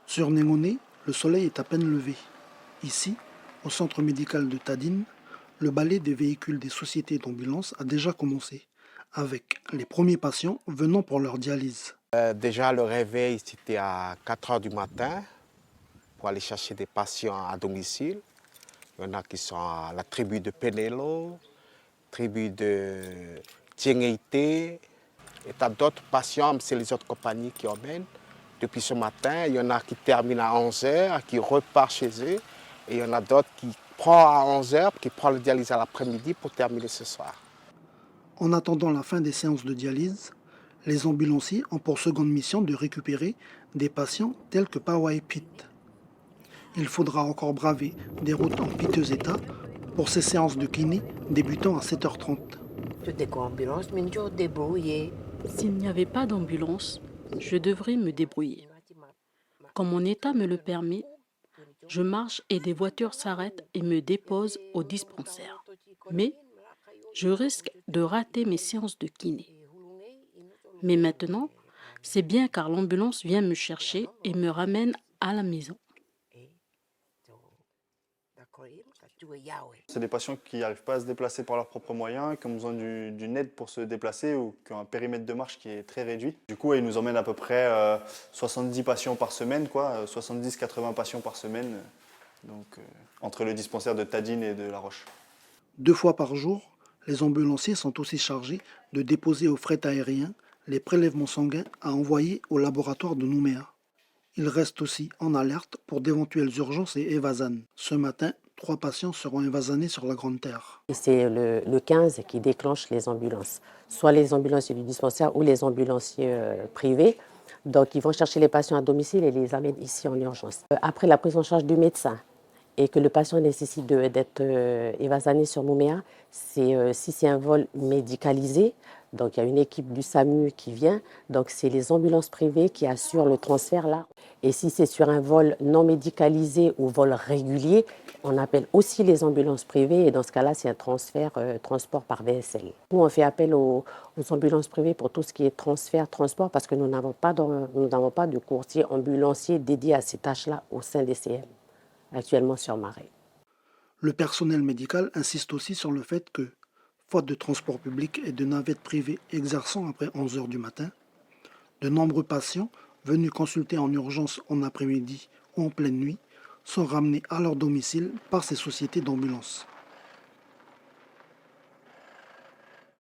Sur Némoné, le soleil est à peine levé. Ici, au centre médical de Tadine, le balai des véhicules des sociétés d'ambulance a déjà commencé, avec les premiers patients venant pour leur dialyse. Déjà, le réveil, c'était à 4 heures du matin pour aller chercher des patients à domicile. Il y en a qui sont à la tribu de Penelo, tribu de Tiengeité. Et tu as d'autres patients, c'est les autres compagnies qui emmènent. Depuis ce matin, il y en a qui terminent à 11 heures, qui repartent chez eux. Et il y en a d'autres qui prennent à 11 heures, qui prennent le dialyse à l'après-midi pour terminer ce soir. En attendant la fin des séances de dialyse, les ambulanciers ont pour seconde mission de récupérer des patients tels que Pawai Pit. Il faudra encore braver des routes en piteux état pour ces séances de kiné débutant à 7h30. S'il n'y avait pas d'ambulance, je devrais me débrouiller. Quand mon état me le permet, je marche et des voitures s'arrêtent et me déposent au dispensaire. Mais je risque de rater mes séances de kiné. Mais maintenant, c'est bien car l'ambulance vient me chercher et me ramène à la maison. C'est des patients qui n'arrivent pas à se déplacer par leurs propres moyens, qui ont besoin d'une aide pour se déplacer ou qui ont un périmètre de marche qui est très réduit. Du coup, ils nous emmènent à peu près 70 patients par semaine, 70-80 patients par semaine, entre le dispensaire de Tadine et de La Roche. 2 fois par jour, les ambulanciers sont aussi chargés de déposer au fret aérien les prélèvements sanguins à envoyer au laboratoire de Nouméa. Ils restent aussi en alerte pour d'éventuelles urgences et évasanes. Ce matin, 3 patients seront évasanés sur la Grande Terre. C'est le 15 qui déclenche les ambulances, soit les ambulanciers du dispensaire ou les ambulanciers privés. Donc ils vont chercher les patients à domicile et les amènent ici en urgence. Après la prise en charge du médecin et que le patient nécessite d'être évasané sur Nouméa, si c'est un vol médicalisé, donc il y a une équipe du SAMU qui vient, donc c'est les ambulances privées qui assurent le transfert là. Et si c'est sur un vol non médicalisé ou vol régulier, on appelle aussi les ambulances privées et dans ce cas-là, c'est un transport par VSL. Nous, on fait appel aux ambulances privées pour tout ce qui est transport parce que nous n'avons pas de courtier ambulancier dédié à ces tâches-là au sein des CM, actuellement sur Marais. Le personnel médical insiste aussi sur le fait que, faute de transport public et de navettes privées exerçant après 11 heures du matin, de nombreux patients venus consulter en urgence en après-midi ou en pleine nuit sont ramenés à leur domicile par ces sociétés d'ambulance.